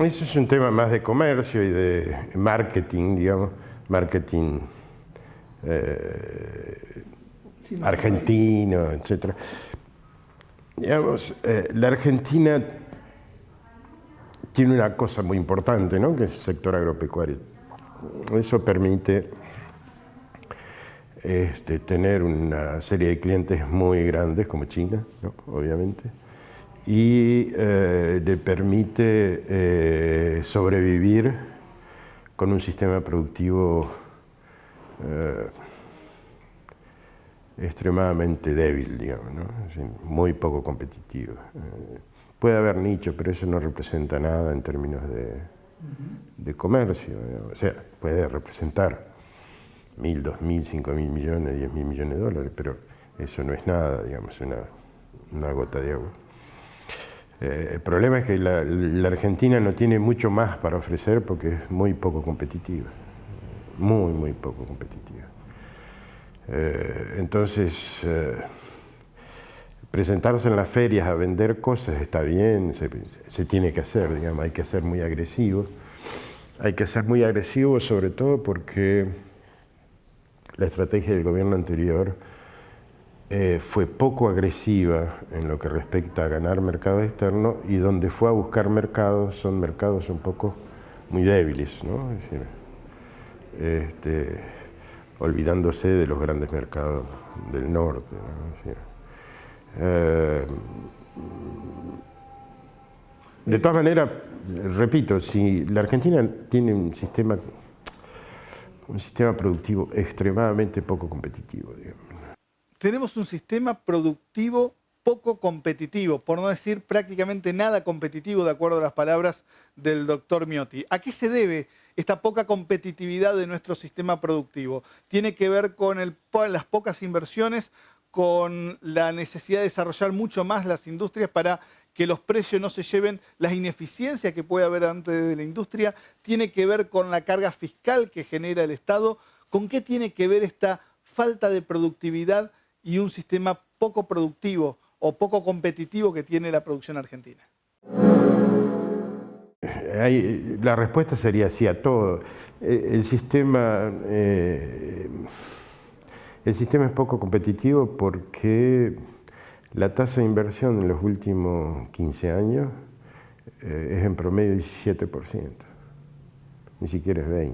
Eso es un tema más de comercio y de marketing, digamos, marketing argentino, etc. Digamos, la Argentina tiene una cosa muy importante, ¿no?, que es el sector agropecuario. Eso permite tener una serie de clientes muy grandes, como China, ¿no?, obviamente, y le permite sobrevivir con un sistema productivo extremadamente débil, digamos, ¿no? Es decir, muy poco competitivo. Puede haber nicho, pero eso no representa nada en términos de comercio, digamos. O sea, puede representar 1.000, 2.000, 5.000 millones, 10.000 millones de dólares, pero eso no es nada, digamos, una gota de agua. El problema es que la Argentina no tiene mucho más para ofrecer porque es muy poco competitiva, muy, muy poco competitiva. Entonces, presentarse en las ferias a vender cosas está bien, se tiene que hacer, digamos, hay que ser muy agresivo. Hay que ser muy agresivo sobre todo porque la estrategia del gobierno anterior fue poco agresiva en lo que respecta a ganar mercado externo, y donde fue a buscar mercados son mercados un poco muy débiles, ¿no? Es decir, olvidándose de los grandes mercados del norte, ¿no? Es decir, de todas maneras, repito, si la Argentina tiene un sistema productivo extremadamente poco competitivo, digamos. Tenemos un sistema productivo poco competitivo, por no decir prácticamente nada competitivo, de acuerdo a las palabras del doctor Miotti. ¿A qué se debe esta poca competitividad de nuestro sistema productivo? ¿Tiene que ver con las pocas inversiones, con la necesidad de desarrollar mucho más las industrias para que los precios no se lleven las ineficiencias que puede haber antes de la industria? ¿Tiene que ver con la carga fiscal que genera el Estado? ¿Con qué tiene que ver esta falta de productividad y un sistema poco productivo o poco competitivo que tiene la producción argentina? La respuesta sería sí a todo. El sistema es poco competitivo porque la tasa de inversión en los últimos 15 años es en promedio 17%, ni siquiera es 20%.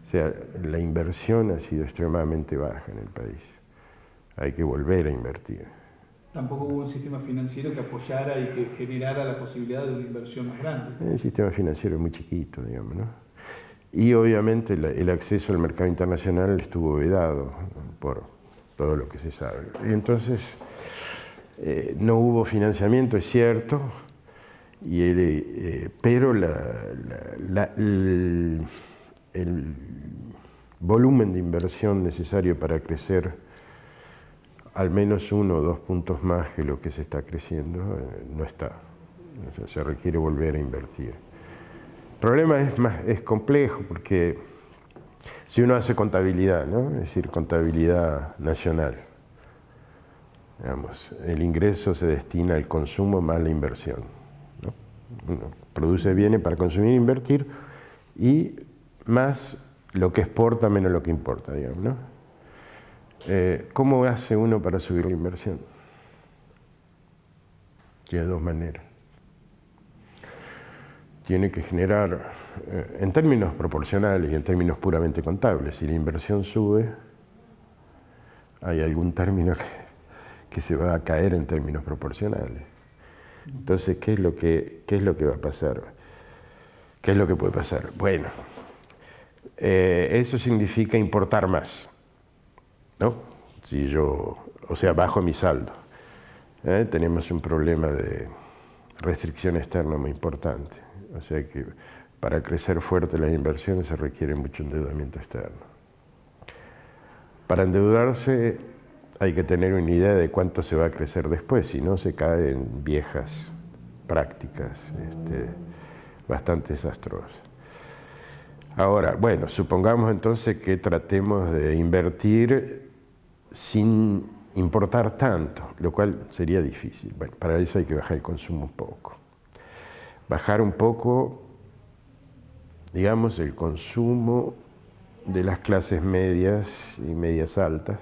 O sea, la inversión ha sido extremadamente baja en el país. Hay que volver a invertir. Tampoco hubo un sistema financiero que apoyara y que generara la posibilidad de una inversión más grande. El sistema financiero es muy chiquito, digamos, ¿no? Y obviamente el acceso al mercado internacional estuvo vedado por todo lo que se sabe. Y entonces no hubo financiamiento, es cierto, pero el volumen de inversión necesario para crecer al menos 1 o 2 puntos más que lo que se está creciendo no está. O sea, se requiere volver a invertir. El problema es complejo porque si uno hace contabilidad, ¿no?, es decir, contabilidad nacional, digamos, el ingreso se destina al consumo más la inversión, ¿no? Uno produce bienes para consumir e invertir, y más lo que exporta menos lo que importa, digamos, ¿no? ¿Cómo hace uno para subir la inversión? Tiene dos maneras. Tiene que generar, en términos proporcionales y en términos puramente contables, si la inversión sube, hay algún término que se va a caer en términos proporcionales. Entonces, ¿qué es lo que va a pasar? ¿Qué es lo que puede pasar? Bueno, eso significa importar más, ¿no? Si yo, o sea, bajo mi saldo, tenemos un problema de restricción externa muy importante. O sea que para crecer fuerte las inversiones se requiere mucho endeudamiento externo. Para endeudarse hay que tener una idea de cuánto se va a crecer después, si no se cae en viejas prácticas bastante desastrosas. Ahora, bueno, supongamos entonces que tratemos de invertir sin importar tanto, lo cual sería difícil. Bueno, para eso hay que bajar el consumo un poco. Bajar un poco digamos, el consumo de las clases medias y medias altas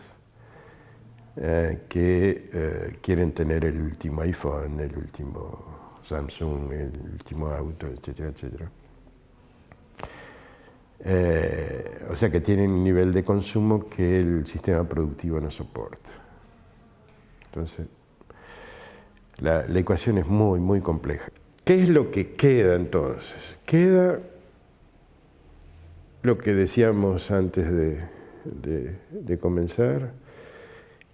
que quieren tener el último iPhone, el último Samsung, el último auto, etcétera, etcétera. O sea que tienen un nivel de consumo que el sistema productivo no soporta. Entonces, la ecuación es muy, muy compleja. ¿Qué es lo que queda entonces? Queda lo que decíamos antes de comenzar,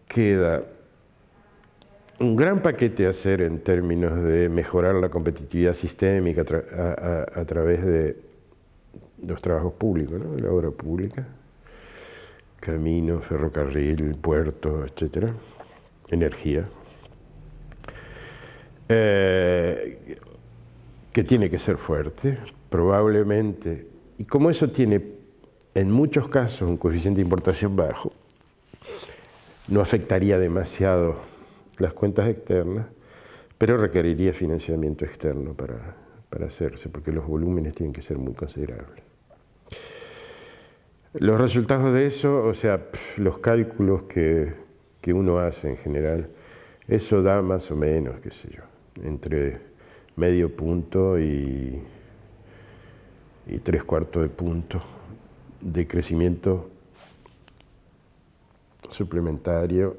queda un gran paquete a hacer en términos de mejorar la competitividad sistémica a través de los trabajos públicos, ¿no? La obra pública, camino, ferrocarril, puerto, etcétera, energía, que tiene que ser fuerte, probablemente, y como eso tiene en muchos casos un coeficiente de importación bajo, no afectaría demasiado las cuentas externas, pero requeriría financiamiento externo para hacerse, porque los volúmenes tienen que ser muy considerables. Los resultados de eso, o sea, los cálculos que uno hace en general, eso da más o menos, qué sé yo, entre medio punto y 3/4 de punto de crecimiento suplementario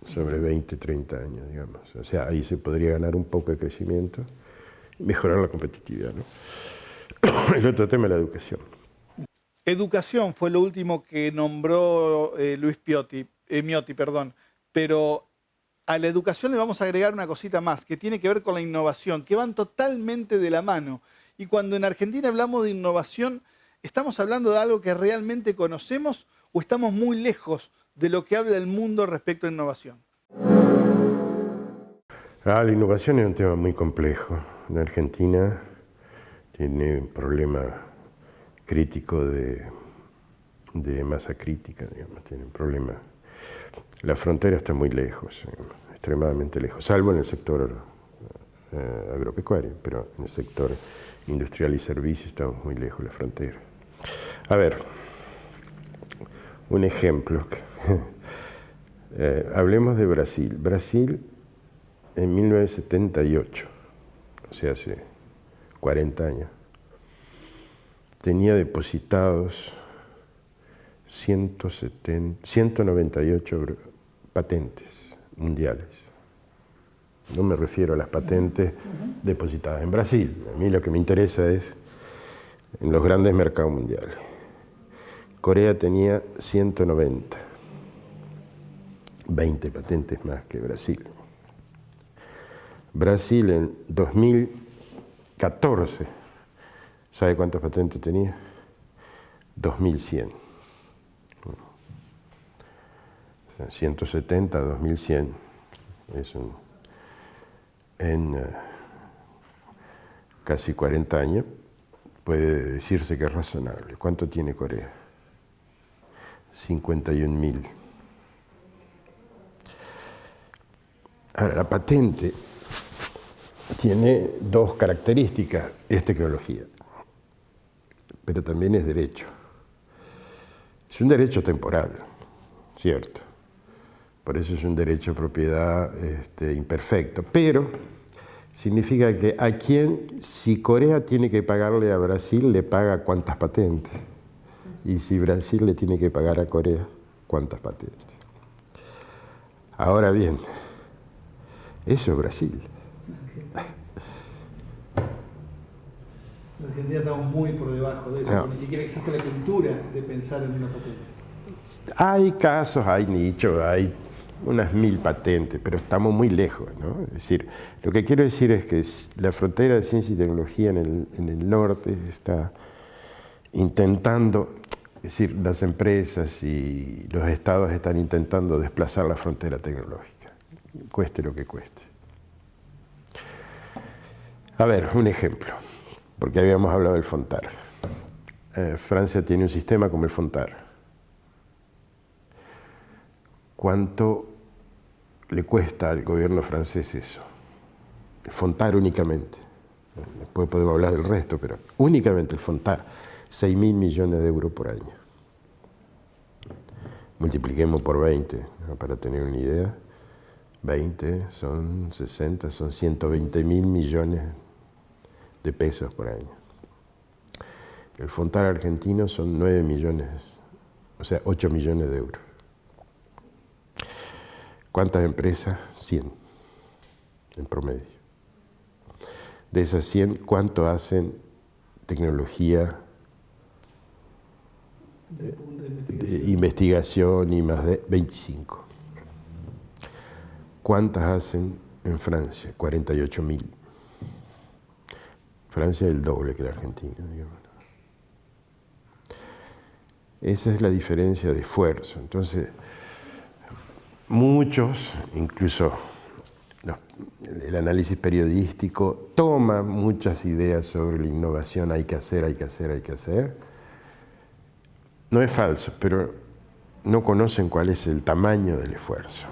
sobre 20, 30 años, digamos. O sea, ahí se podría ganar un poco de crecimiento y mejorar la competitividad, ¿no? El otro tema es la educación. Educación fue lo último que nombró Luis Miotti, pero a la educación le vamos a agregar una cosita más, que tiene que ver con la innovación, que van totalmente de la mano. Y cuando en Argentina hablamos de innovación, ¿estamos hablando de algo que realmente conocemos o estamos muy lejos de lo que habla el mundo respecto a innovación? La innovación es un tema muy complejo. En Argentina tiene un problema crítico de masa crítica, digamos, tiene un problema. La frontera está muy lejos, extremadamente lejos, salvo en el sector agropecuario, pero en el sector industrial y servicios estamos muy lejos de la frontera. A ver, un ejemplo. Hablemos de Brasil. Brasil en 1978, o sea, hace 40 años, tenía depositados 198 patentes mundiales. No me refiero a las patentes depositadas en Brasil. A mí lo que me interesa es en los grandes mercados mundiales. Corea tenía 190, 20 patentes más que Brasil. Brasil en 2014, ¿sabe cuántas patentes tenía? 2100. 170 a 2100 es en casi 40 años puede decirse que es razonable. ¿Cuánto tiene Corea? 51.000. Ahora, la patente tiene dos características, es tecnología, pero también es derecho. Es un derecho temporal, cierto. Por eso es un derecho de propiedad imperfecto, pero significa que a quien, si Corea tiene que pagarle a Brasil, le paga cuántas patentes. Y si Brasil le tiene que pagar a Corea, cuántas patentes. Ahora bien, eso es Brasil. En Argentina estamos muy por debajo de eso, no. Ni siquiera existe la cultura de pensar en una patente. Hay casos, hay nichos, hay unas 1000 patentes, pero estamos muy lejos, ¿no? Es decir, lo que quiero decir es que la frontera de ciencia y tecnología en el norte está intentando, es decir, las empresas y los estados están intentando desplazar la frontera tecnológica, cueste lo que cueste. A ver, un ejemplo, porque habíamos hablado del FONTAR. Francia tiene un sistema como el FONTAR. ¿Cuánto le cuesta al gobierno francés eso? FONTAR únicamente. Después podemos hablar del resto, pero únicamente el Fontar, 6.000 millones de euros por año. Multipliquemos por 20, ¿no? Para tener una idea. 20 son 60, son 120.000 millones de pesos por año. El Fontar argentino son 9 millones, o sea, 8 millones de euros. ¿Cuántas empresas? 100, en promedio. De esas 100, ¿cuánto hacen tecnología, de investigación y más de 25? ¿Cuántas hacen en Francia? 48.000. Francia es el doble que la Argentina, digamos. Esa es la diferencia de esfuerzo. Entonces, muchos, incluso el análisis periodístico, toma muchas ideas sobre la innovación, hay que hacer, hay que hacer, hay que hacer. No es falso, pero no conocen cuál es el tamaño del esfuerzo.